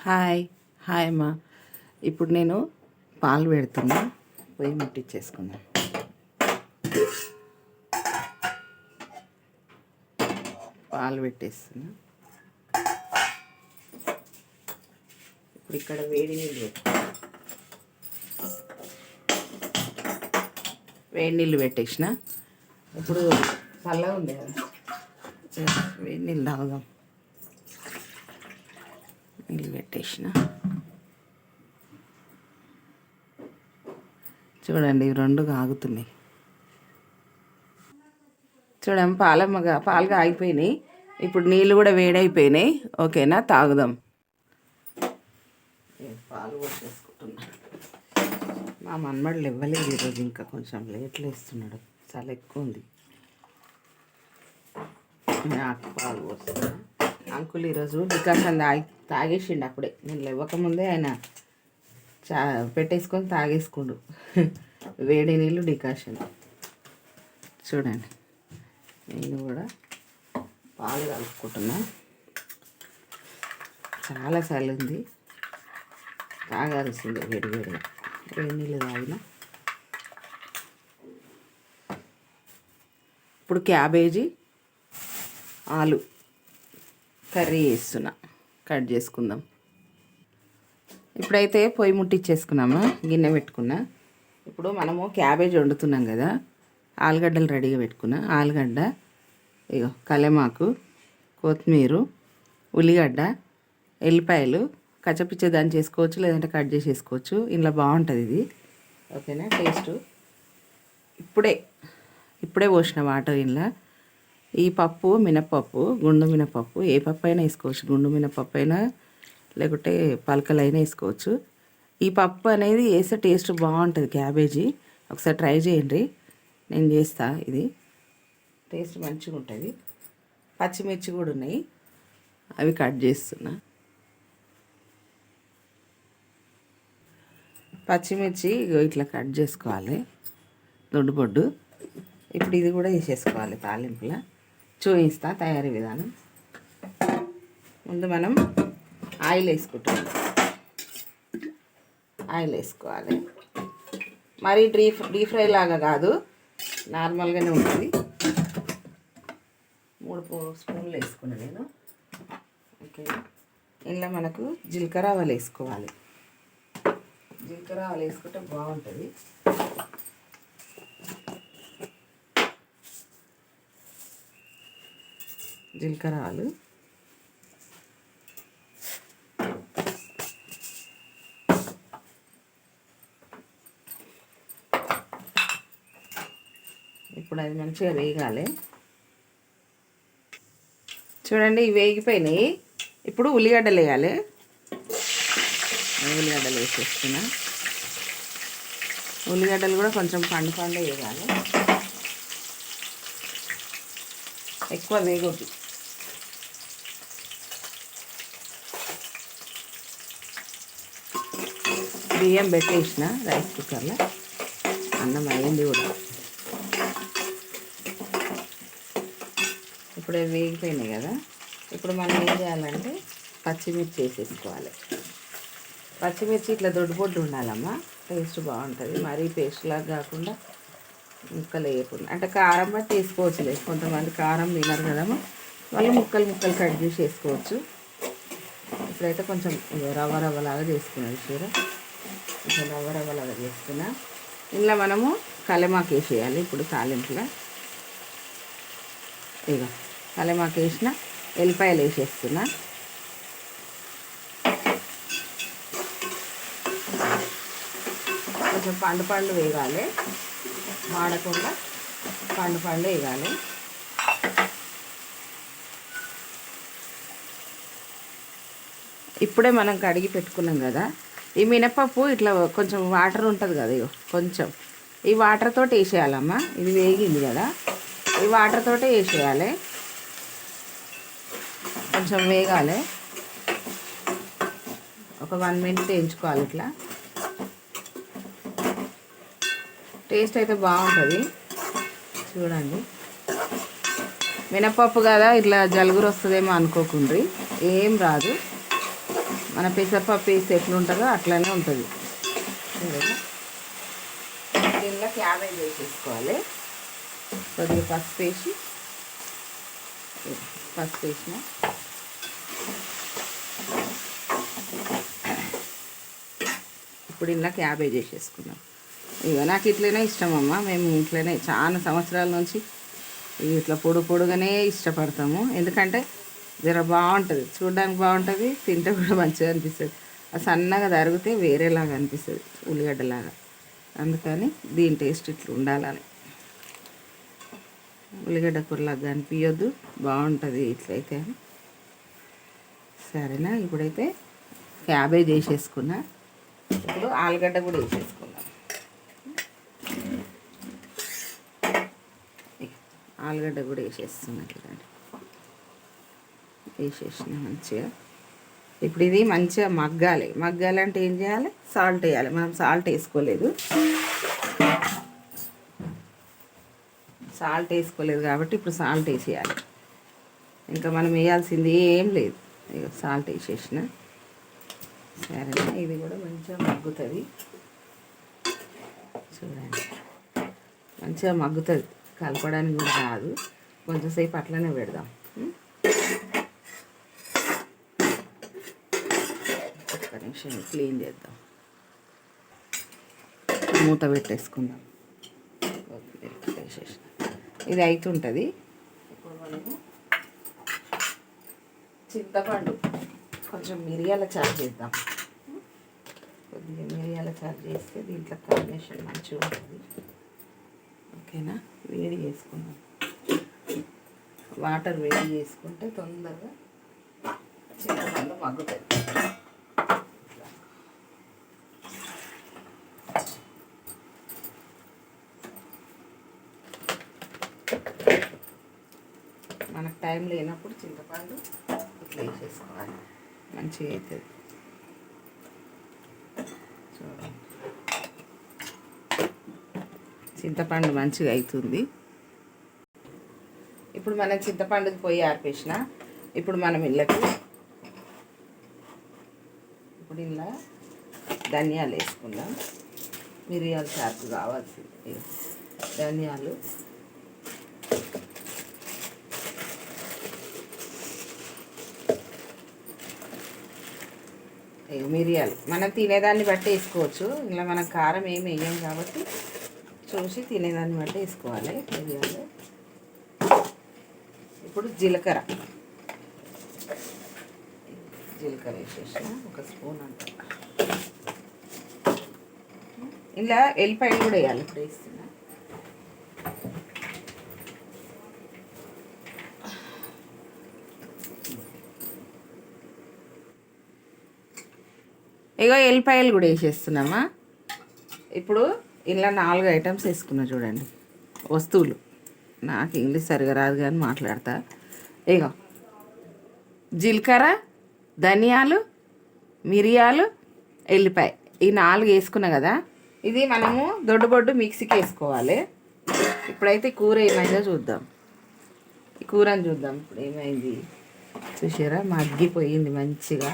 Hi hi అమ్మా. ఇప్పుడు నేను పాలు పెడుతున్నా, పొయ్యి ముట్టించేసుకుందాం. పాలు పెట్టేస్తున్నా. ఇప్పుడు ఇక్కడ వేడి నీళ్ళు పెట్టేసిన. ఇప్పుడు చల్లగా ఉంది కదా, వేడి నీళ్ళు తాగుదాం. నీళ్ళు పెట్టేసిన. చూడండి, ఇవి రెండు ఆగుతున్నాయి. చూడండి, పాలుగా ఆగిపోయినాయి. ఇప్పుడు నీళ్ళు కూడా వేడైపోయినాయి. ఓకేనా, తాగుదాం. పాలు పోసేసుకుంటున్నా. మా మన్మడు ఇవ్వలేదు ఈరోజు, ఇంకా కొంచెం లేట్లు వేస్తున్నాడు, చాలా ఎక్కువ ఉంది. నాకు పాలు పోస్తున్నా. అంకుల్ ఈరోజు డికాషన్ తాగేసిండు అప్పుడే. నేను లేవకముందే ఆయన పెట్టేసుకొని తాగేసుకుండు. వేడి నీళ్ళు డికాషన్. చూడండి, నేను కూడా పాలు కలుపుకుంటున్నా. చాలా చల్లింది, తాగాల్సిందే వేడిగా. వేడి నీళ్ళు తాగిన. ఇప్పుడు క్యాబేజీ ఆలు కర్రీ వేస్తున్నా, కట్ చేసుకుందాం. ఇప్పుడైతే పొయ్యి ముట్టించేసుకున్నామా, గిన్నె పెట్టుకున్నా. ఇప్పుడు మనము క్యాబేజ్ వండుతున్నాం కదా, ఆలుగడ్డలు రెడీగా పెట్టుకున్నా. ఆలుగడ్డ, ఇగో కలెమాకు, కొత్తిమీర, ఉల్లిగడ్డ, ఎల్లిపాయలు కచ్చపిచ్చదాన్ని చేసుకోవచ్చు, లేదంటే కట్ చేసేసుకోవచ్చు. ఇంట్లో బాగుంటుంది ఇది. ఓకేనా, టేస్ట్. ఇప్పుడే పోసిన వాటర్ ఇంట్లో. ఈ పప్పు మినపప్పు, గుండు మినపప్పు, ఏ పప్పు అయినా వేసుకోవచ్చు. గుండు మినపప్పు అయినా లేకుంటే పలకలైనా వేసుకోవచ్చు. ఈ పప్పు అనేది వేస్తే టేస్ట్ బాగుంటుంది క్యాబేజీ. ఒకసారి ట్రై చేయండి, నేను చేస్తా. ఇది టేస్ట్ మంచిగా ఉంటుంది. పచ్చిమిర్చి కూడా ఉన్నాయి, అవి కట్ చేస్తున్నా. పచ్చిమిర్చి ఇట్లా కట్ చేసుకోవాలి, దొడ్డు. ఇప్పుడు ఇది కూడా వేసేసుకోవాలి తాలింపులో. చూపిస్తా తయారీ విధానం. ముందు మనం ఆయిల్ వేసుకుంటాం. ఆయిల్ వేసుకోవాలి. మరి డీప్ ఫ్రై లాగా కాదు, నార్మల్గానే ఉంటుంది. 3 స్పూన్లు వేసుకున్నాను నేను. ఓకే, ఇందులో మనకు జీలకర్ర ఆవాలు వేసుకోవాలి. జీలకర్ర ఆవాలు వేసుకుంటే బాగుంటుంది. జీలకర్ర ఆవాలు, ఇప్పుడు అది మంచిగా వేగాలి. చూడండి, ఇవి వేగిపోయినాయి. ఇప్పుడు ఉల్లిగడ్డలు వేయాలి. ఉల్లిగడ్డలు వేసేస్తున్నా. ఉల్లిగడ్డలు కూడా కొంచెం పండు వేయాలి, ఎక్కువ వేగొద్దు. బియ్యం పెట్టేసిన రైస్ కుక్కర్లో, అన్నం అయ్యింది కూడా. ఇప్పుడు వేగిపోయినాయి కదా. ఇప్పుడు మనం ఏం చేయాలంటే పచ్చిమిర్చి వేసేసుకోవాలి. పచ్చిమిర్చి ఇట్లా దొడ్డు ఉండాలమ్మా, టేస్ట్ బాగుంటుంది. మరీ పేస్ట్ లాగా కాకుండా ముక్కలు వేయకుండా. అంటే కారం బట్టి వేసుకోవచ్చులే, కొంతమంది కారం తినరు కదమ్మా, వాళ్ళు ముక్కలు కట్ చేసి వేసుకోవచ్చు. ఇప్పుడైతే కొంచెం రవ్వలాగా చేసుకున్నాడు చూడ, కొంచెం రవ్వలాగా చేసుకున్నా. ఇందులో మనము కలెమాకు వేసేయాలి. ఇప్పుడు తాలింపులో ఇక కలెమాకు వేసిన, ఎల్లిపాయలు వేసేస్తున్నా. కొంచెం పండు వేగాలి, మాడకుండా పండు వేగాలి. ఇప్పుడే మనం కడిగి పెట్టుకున్నాం కదా, ఈ మినపప్పు ఇట్లా కొంచెం వాటర్ ఉంటుంది కదా, ఇగో కొంచెం ఈ వాటర్ తోటి వేసేయాలమ్మా. ఇది వేగింది కదా, ఈ వాటర్ తోటే వేసేయాలి. కొంచెం వేగాలి, ఒక 1 మినిట్ వేయించుకోవాలి. ఇట్లా టేస్ట్ అయితే బాగుంటుంది. చూడండి, మినపప్పు కదా, ఇట్లా జలుగురు వస్తుందేమో అనుకోకుండ్రి, ఏం రాదు. మన పెసరపప్పు వేసి ఎట్లుంటుందో అట్లనే ఉంటుంది. దీనిలో క్యాబేజ్ వేసేసుకోవాలి. కొద్దిగా పసుపు వేసిన ఇప్పుడు ఇలా క్యాబేజ్ వేసేసుకున్నాం. ఇక నాకు ఇట్లనే ఇష్టం అమ్మ. మేము ఇట్లనే చాలా సంవత్సరాల నుంచి ఇట్లా పొడుగానే ఇష్టపడతాము. ఎందుకంటే జర బాగుంటుంది, చూడడానికి బాగుంటుంది, తింటే కూడా మంచిగా అనిపిస్తుంది. అది సన్నగా తరిగితే వేరేలాగా అనిపిస్తుంది, ఉల్లిగడ్డలాగా. అందుకని దీని టేస్ట్ ఇట్లా ఉండాలని. ఉల్లిగడ్డ కూరలాగా అనిపించొద్దు, బాగుంటుంది ఇట్లయితే. సరేనా, ఇప్పుడైతే క్యాబేజ్ వేసేసుకున్నా. ఇప్పుడు ఆలుగడ్డ కూడా వేసేసుకున్నాం. ఆలుగడ్డ కూడా వేసేస్తున్నా చూడండి. వేసేసిన మంచిగా. ఇప్పుడు ఇది మంచిగా మగ్గాలంటే ఏం చేయాలి? సాల్ట్ వేయాలి. మనం సాల్ట్ వేసుకోలేదు కాబట్టి ఇప్పుడు సాల్ట్ వేసేయాలి. ఇంకా మనం వేయాల్సింది ఏం లేదు. ఇక సాల్ట్ వేసేసిన. సరేనా, ఇది కూడా మంచిగా మగ్గుతుంది చూడండి. మంచిగా మగ్గుతుంది, కలపడానికి కూడా రాదు. కొంచెంసేపు అట్లనే పెడదాం. ఒక్క నిమిషం క్లీన్ చేద్దాం. మూత పెట్టేసుకుందాం. వేసేసిన ఇది అవుతుంటుంది. ఇప్పుడు మనము చింతపండు కొంచెం మిరియాల చారు చేద్దాం. కొద్దిగా మిరియాల చారు చేస్తే దీంట్లో కాంబినేషన్ మంచిగా ఉంటుంది. ఓకేనా, వేడి చేసుకుందాం. వాటర్ వేడి చేసుకుంటే తొందరగా చింతపండు మగ్గుతుంది. మనకు టైం లేనప్పుడు చింతపండు ఇట్లా వేసేసుకోవాలి, మంచిగా అవుతుంది. చూడండి, చింతపండు మంచిగా అవుతుంది. ఇప్పుడు మనం చింతపండుకి పొయ్యి ఆర్పేసిన. ఇప్పుడు మనం ఇప్పుడు ఇలా ధనియాలు వేసుకుందాం. మిరియాల చారుకు కావాల్సింది ధనియాలు. మిరియాలు మనం తినేదాన్ని బట్టి వేసుకోవచ్చు. ఇలా మనం కారం ఏమి వేయం కాబట్టి చూసి తినేదాన్ని బట్టి వేసుకోవాలి మిరియాలు. ఇప్పుడు జీలకర్ర వేసేసిన ఒక స్పూన్ అంత. ఇలా ఎల్లిపాయలు కూడా వేయాలి. ఇప్పుడు వేస్తున్నా. ఇగో ఎల్లిపాయలు కూడా వేసేస్తున్నామా. ఇప్పుడు ఇలా 4 ఐటమ్స్ వేసుకున్నా చూడండి, వస్తువులు. నాకు ఇంగ్లీష్ సరిగా రాదు కానీ మాట్లాడతా. ఇగో జీలకర్ర, ధనియాలు, మిరియాలు, ఎల్లిపాయ, ఈ 4 వేసుకున్నా కదా. ఇది మనము దొడ్డుబొడ్డు మిక్సీకి వేసుకోవాలి. ఇప్పుడైతే కూర ఏమైందో చూద్దాం. ఈ కూరని చూద్దాం. ఇప్పుడు ఏమైంది చూసారా, మగ్గిపోయింది మంచిగా.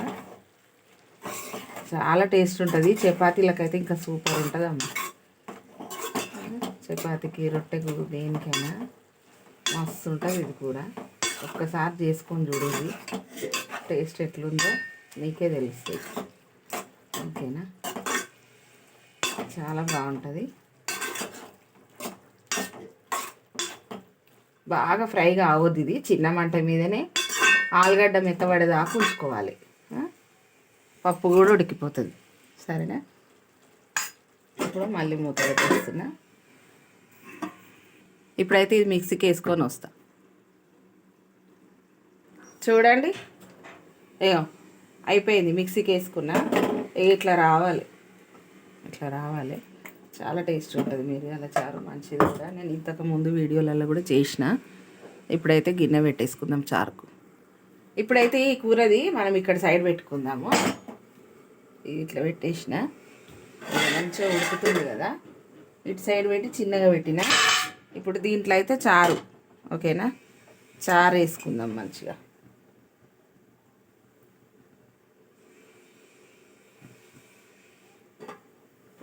చాలా టేస్ట్ ఉంటుంది. చపాతీలకైతే ఇంకా సూపర్ ఉంటుంది అమ్మ. చపాతీకి, రొట్టెకు, దేనికైనా మస్తు ఉంటుంది ఇది కూర. ఒక్కసారి చేసుకొని చూడేది, టేస్ట్ ఎట్లుందో నీకే తెలుస్తుంది. ఓకేనా, చాలా బాగుంటుంది. బాగా ఫ్రైగా అవ్వద్దు ఇది, చిన్న మంట మీదనే ఆలుగడ్డ మెత్తబడేదాకా ఉంచుకోవాలి. పప్పు కూడా ఉడికిపోతుంది. సరేనా, ఇప్పుడు మళ్ళీ మూత పెట్టేస్తున్నా. ఇప్పుడైతే ఇది మిక్సీకి వేసుకొని వస్తా. చూడండి, ఏమో అయిపోయింది. మిక్సీకి వేసుకున్నా. ఇట్లా రావాలి. చాలా టేస్ట్ ఉంటుంది మిరియాల చారు, మంచిది కూడా. నేను ఇంతకు ముందు వీడియోలలో కూడా చేసిన. ఇప్పుడైతే గిన్నె పెట్టేసుకుందాం చారుకు. ఇప్పుడైతే ఈ కూరది మనం ఇక్కడ సైడ్ పెట్టుకుందాము. ఇట్లా పెట్టేసిన, మంచిగా ఉడుకుతుంది కదా. ఇటు సైడ్ పెట్టి చిన్నగా పెట్టిన. ఇప్పుడు దీంట్లో అయితే చారు. ఓకేనా, చారు వేసుకుందాం మంచిగా.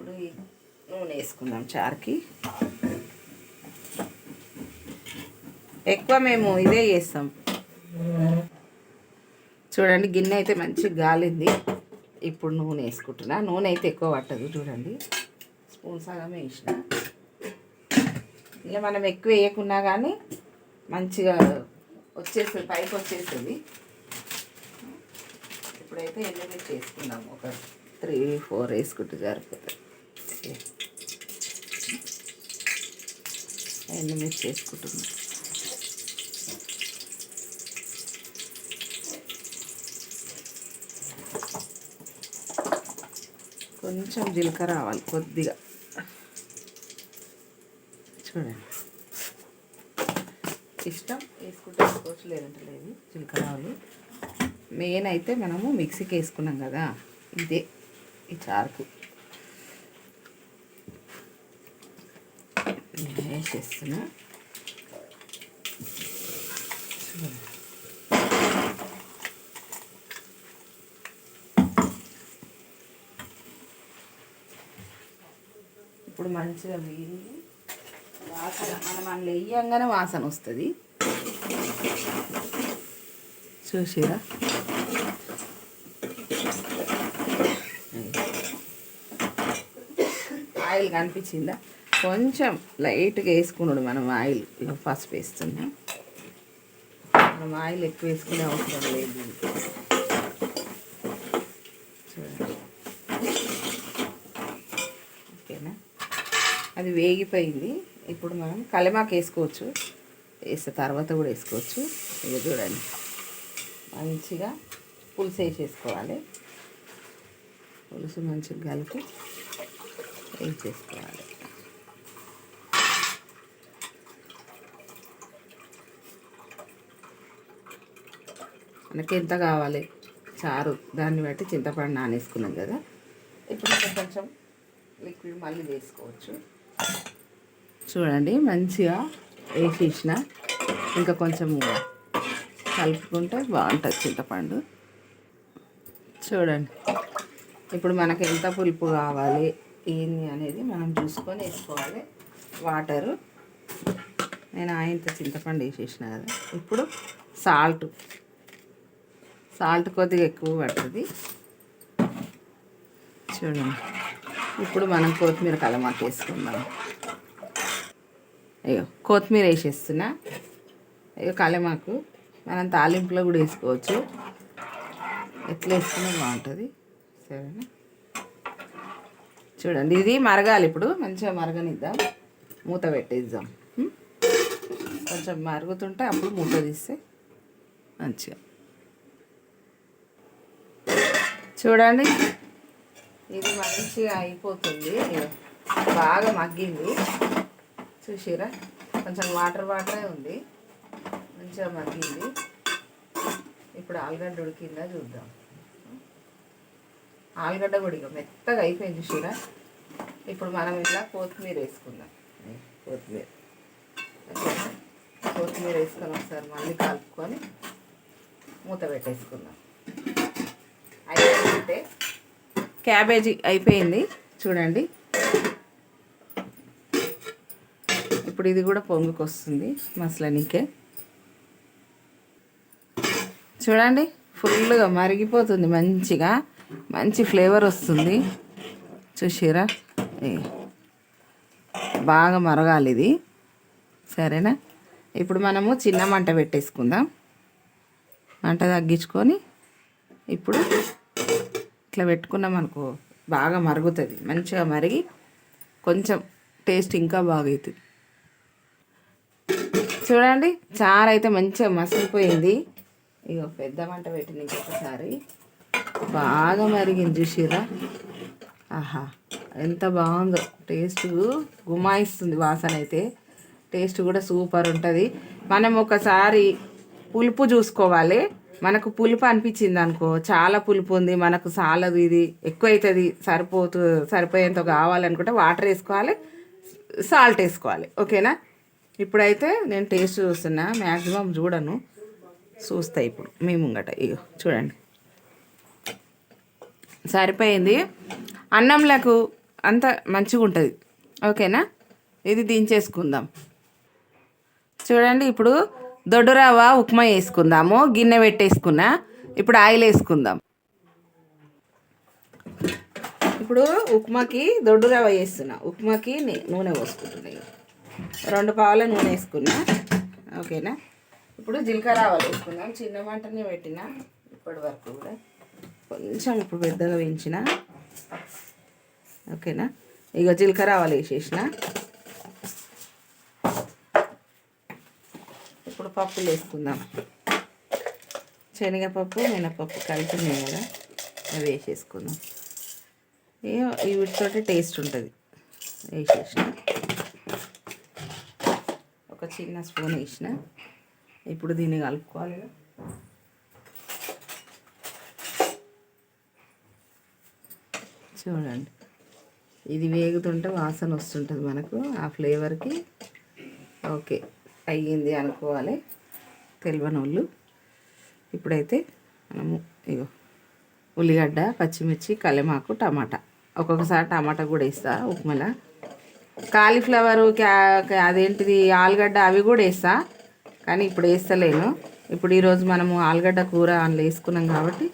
ఇప్పుడు ఈ నూనె వేసుకుందాం చారుకి. ఎక్కువ మేము ఇదే చేస్తాం. చూడండి గిన్నె అయితే మంచిగా గాలింది. ఇప్పుడు నూనె వేసుకుంటున్నా. నూనె అయితే ఎక్కువ పట్టదు. చూడండి స్పూన్ సగం వేసిన. ఇలా మనం ఎక్కువ వేయకున్నా కానీ మంచిగా వచ్చేస్తుంది, పైకి వచ్చేస్తుంది. ఇప్పుడైతే ఎండుమిర్చి వేసుకుందాం. ఒక 3-4 వేసుకుంటే సరిపోతుంది. ఎండుమిర్చి వేసుకుంటున్నాం. కొంచెం జీలకర్ర రావాలి కొద్దిగా. చూడండి ఇష్టం వేసుకుంటే వేసుకోవచ్చు, లేదంటే లేదు. జీలకర్ర ఆవాలు మెయిన్ అయితే మనము మిక్సీకి వేసుకున్నాం కదా, ఇదే ఈ చారుకు వేసేస్తున్నా. ఇప్పుడు మంచిగా వేయింది. వాసన మనం అందులో వేయంగానే వాసన వస్తుంది. చూసిరా ఆయిల్ కనిపించిందా? కొంచెం లైట్గా వేసుకున్నాడు మనం ఆయిల్. పసుపు వేస్తున్నాం. మనం ఆయిల్ ఎక్కువ వేసుకునే అవసరం లేదు. ఓకేనా, అది వేగిపోయింది. ఇప్పుడు మనం కలమాకు వేసుకోవచ్చు, వేస్తే తర్వాత కూడా వేసుకోవచ్చు. ఇక చూడండి మంచిగా పులుసు వేసేసుకోవాలి. పులుసు మంచిగా కలిపి వేసేసుకోవాలి. మనకి ఎంత కావాలి చారు దాన్ని బట్టి చింతపండు నానేసుకున్నాం కదా. ఇప్పుడు కొంచెం లిక్విడ్ మళ్ళీ వేసుకోవచ్చు. చూడండి మంచిగా వేసేసిన. ఇంకా కొంచెం కలుపుకుంటే బాగుంటుంది చింతపండు. చూడండి ఇప్పుడు మనకి ఎంత పులుపు కావాలి ఏంది అనేది మనం చూసుకొని వేసుకోవాలి. వాటరు నేను ఆయంత చింతపండు వేసేసిన కదా. ఇప్పుడు సాల్ట్ కొద్దిగా ఎక్కువ పడుతుంది. చూడండి ఇప్పుడు మనం కొత్తిమీర కలమాకు వేసుకుందాం. అయ్యో కొత్తిమీర వేసేస్తున్నా. అయ్యో కలమాకు మనం తాలింపులో కూడా వేసుకోవచ్చు, ఎట్లా వేసుకున్నా బాగుంటుంది. సరేనా, చూడండి ఇది మరగాలి. ఇప్పుడు మంచిగా మరగనిద్దాం, మూత పెట్టేద్దాం. కొంచెం మరుగుతుంటే అప్పుడు మూత తీస్తే మంచిగా. చూడండి ఇది మంచిగా అయిపోతుంది. బాగా మగ్గింది. చూసిరా కొంచెం వాటరే ఉంది, మంచిగా మగ్గింది. ఇప్పుడు ఆలుగడ్డ ఉడికిందా చూద్దాం. ఆలుగడ్డ కూడా ఇక మెత్తగా అయిపోయింది. చూసిరా ఇప్పుడు మనం ఇలా కొత్తిమీర వేసుకుందాం. కొత్తిమీర వేసుకొని ఒకసారి మళ్ళీ కలుపుకొని మూత పెట్టేసుకుందాం. అయిపోతే క్యాబేజీ అయిపోయింది. చూడండి ఇప్పుడు ఇది కూడా పొంగుకు వస్తుంది మసలనికే. చూడండి ఫుల్గా మరిగిపోతుంది, మంచిగా మంచి ఫ్లేవర్ వస్తుంది. చూసిరా బాగా మరగాలి ఇది. సరేనా, ఇప్పుడు మనము చిన్న మంట పెట్టేసుకుందాం. మంట తగ్గించుకొని ఇప్పుడు ఇట్లా పెట్టుకున్నాం అనుకో బాగా మరుగుతుంది. మంచిగా మరిగి కొంచెం టేస్ట్ ఇంకా బాగా అవుతుంది. చూడండి చారు అయితే మంచిగా మసిలిపోయింది. ఇక పెద్ద మంట పెట్టింది ఇంకొకసారి. బాగా మరిగింది. చూసిరా ఆహా ఎంత బాగుందో, టేస్ట్ గుమాయిస్తుంది. వాసన అయితే టేస్ట్ కూడా సూపర్ ఉంటుంది. మనం ఒకసారి పులుపు చూసుకోవాలి. మనకు పులుపు అనిపించింది అనుకో, చాలా పులుపు ఉంది మనకు చాలదు, ఇది ఎక్కువ అవుతుంది, సరిపోయేంత కావాలనుకుంటే వాటర్ వేసుకోవాలి, సాల్ట్ వేసుకోవాలి. ఓకేనా, ఇప్పుడైతే నేను టేస్ట్ చూస్తున్నా. మ్యాక్సిమం చూడను, చూస్తా ఇప్పుడు మీ ముంగట. ఇగో చూడండి సరిపోయింది. అన్నంలకు అంత మంచిగా ఉంటుంది. ఓకేనా, ఇది దించేసుకుందాం. చూడండి, ఇప్పుడు దొడ్డు రవ్వ ఉప్మా వేసుకుందాము. గిన్నె పెట్టేసుకున్నా. ఇప్పుడు ఆయిల్ వేసుకుందాం. ఇప్పుడు ఉప్మాకి దొడ్డు రవ్వ వేస్తున్నా. ఉప్మాకి నూనె పోసుకుంటున్నా. 2 పావుల నూనె వేసుకున్నా. ఓకేనా, ఇప్పుడు జీలకర్ర ఆవాలు వేసుకుందాం. చిన్న మంటనే పెట్టిన ఇప్పటి వరకు కూడా. కొంచెం ఇప్పుడు పెద్దగా వేయించిన. ఓకేనా, ఇక జీలకర్ర ఆవాలు వేసేసిన. ఇప్పుడు పప్పులు వేసుకుందాం. శనగపప్పు, మినపప్పు కలిపి ఉన్నాయి కదా, అవి వేసేసుకుందాం. వీటితోటి టేస్ట్ ఉంటుంది. వేసేసిన ఒక చిన్న స్పూన్ వేసిన. ఇప్పుడు దీన్ని కలుపుకోవాలి. చూడండి, ఇది వేగుతుంటే వాసన వస్తుంటుంది మనకు, ఆ ఫ్లేవర్కి. ఓకే, అయ్యింది అనుకోవాలి తెలియని వాళ్ళు. ఇప్పుడైతే మనము ఇగో ఉల్లిగడ్డ, పచ్చిమిర్చి, కలెమాకు, టమాటా. ఒక్కొక్కసారి టమాటా కూడా వేస్తా ఉప్మాల. కాలీఫ్లవరు, అదేంటిది ఆలుగడ్డ, అవి కూడా వేస్తా, కానీ ఇప్పుడు వేస్తలేను. ఇప్పుడు ఈరోజు మనము ఆలుగడ్డ కూర అందులో వేసుకున్నాం కాబట్టి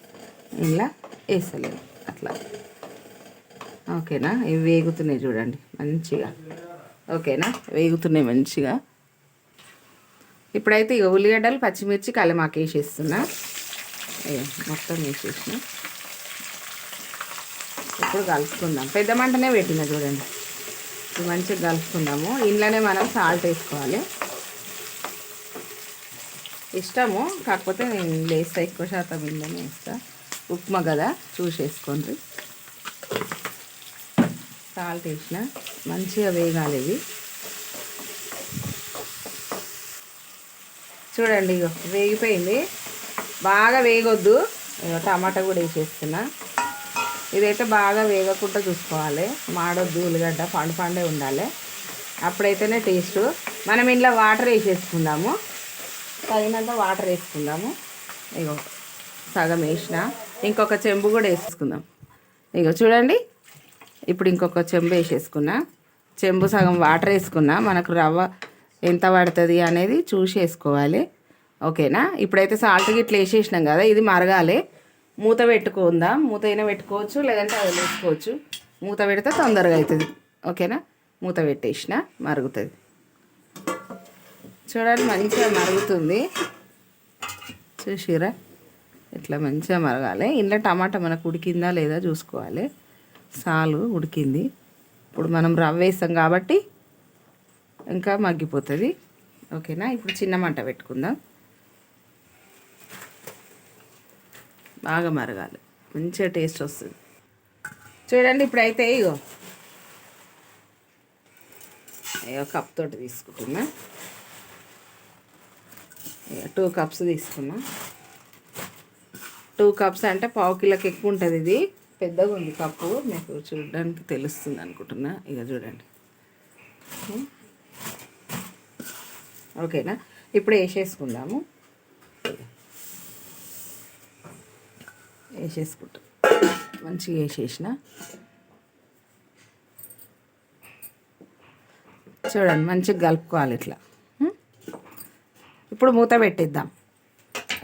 ఇలా వేస్తలేను అట్లా. ఓకేనా, ఇవి వేగుతున్నాయి చూడండి మంచిగా. ఓకేనా, వేగుతున్నాయి మంచిగా. ఇప్పుడైతే ఇక ఉల్లిగడ్డలు, పచ్చిమిర్చి, కలెమాకు వేసేస్తున్నా. మొత్తం వేసేసిన. ఇప్పుడు కలుపుకుందాం. పెద్ద మంటనే పెట్టిన చూడండి. మంచిగా కలుపుకుందాము. ఇంట్లోనే మనం సాల్ట్ వేసుకోవాలి. ఇష్టము, కాకపోతే నేను వేస్తా, ఎక్కువ శాతం ఇంట్లోనే వేస్తా. ఉప్మా కదా, చూసేసుకోండి. సాల్ట్ వేసిన. మంచిగా వేగాలి ఇవి. చూడండి, ఇగో వేగిపోయింది. బాగా వేగొద్దు. టమాటా కూడా వేసేస్తున్నా. ఇదైతే బాగా వేగకుండా చూసుకోవాలి. మాడొద్దు, ఉల్లిగడ్డ పండే ఉండాలి. అప్పుడైతేనే టేస్ట్. మనం ఇంట్లో వాటర్ వేసేసుకుందాము. తగినంత వాటర్ వేసుకుందాము. ఇగో సగం వేసిన. ఇంకొక చెంబు కూడా వేసేసుకుందాం. ఇగో చూడండి, ఇప్పుడు ఇంకొక చెంబు వేసేసుకున్నా. చెంబు సగం వాటర్ వేసుకున్నా. మనకు రవ్వ ఎంత పడుతుంది అనేది చూసి వేసుకోవాలి. ఓకేనా, ఇప్పుడైతే సాల్ట్ ఇట్లా వేసేసినాం కదా, ఇది మరగాలి. మూత పెట్టుకుందాం. మూత అయినా పెట్టుకోవచ్చు, లేదంటే అది వేసుకోవచ్చు. మూత పెడితే తొందరగా అవుతుంది. ఓకేనా, మూత పెట్టేసిన, మరుగుతుంది. చూడండి, మంచిగా మరుగుతుంది. చూసిరా, ఇట్లా మంచిగా మరగాలి. ఇంట్లో టమాటా మనకు ఉడికిందా లేదా చూసుకోవాలి. సాలు ఉడికింది. ఇప్పుడు మనం రవ్వ వేస్తాం కాబట్టి ఇంకా మగ్గిపోతుంది. ఓకేనా, ఇప్పుడు చిన్న మంట పెట్టుకుందాం. బాగా మరగాలి, మంచిగా టేస్ట్ వస్తుంది. చూడండి, ఇప్పుడైతే ఇగో కప్ తోటి తీసుకుంటున్నా. 2 కప్స్ తీసుకున్నా. 2 కప్స్ అంటే 1/2 కిలోకి ఎక్కువ ఉంటుంది. ఇది పెద్దగా ఉంది కప్పు, మీకు చూడడానికి తెలుస్తుంది అనుకుంటున్నా. ఇక చూడండి. ఓకేనా, ఇప్పుడు వేసేసుకుందాము. వేసేసుకుంటాం. మంచిగా వేసేసిన. చూడండి, మంచిగా కలుపుకోవాలి ఇట్లా. ఇప్పుడు మూత పెట్టేద్దాం.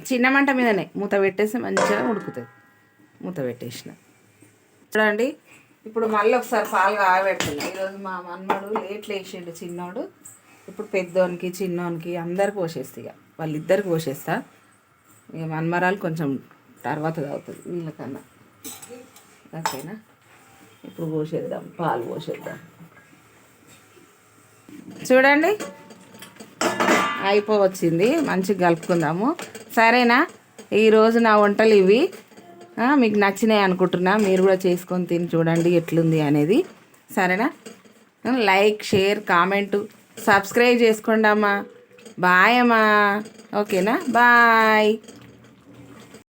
చిన్న మంట మీదనే మూత పెట్టేసి మంచిగా ఉడుకుతుంది. మూత పెట్టేసిన. చూడండి, ఇప్పుడు మళ్ళీ ఒకసారి పాలు కాగబెడుతున్నాయి. ఈరోజు మా మన్మడు లేట్లు వేసిండు చిన్నోడు. ఇప్పుడు పెద్దోనికి, చిన్నోనికి అందరికి పోసేస్తా. ఇక వాళ్ళిద్దరికి పోసేస్తా. ఇక మన్మరాలు కొంచెం తర్వాత తాగుతుంది వీళ్ళకన్నా. ఓకేనా, ఇప్పుడు పోసేద్దాం, పాలు పోసేద్దాం. చూడండి, అయిపోవచ్చింది. మంచిగా కలుపుకుందాము. సరేనా, ఈరోజు నా వంటలు ఇవి. మీకు నచ్చినాయి అనుకుంటున్నా. మీరు కూడా చేసుకొని తిని చూడండి ఎట్లుంది అనేది. సరేనా, లైక్, షేర్, కామెంటు, సబ్స్క్రైబ్ చేసుకోండి అమ్మా. బాయ్ అమ్మా. ఓకేనా, బాయ్.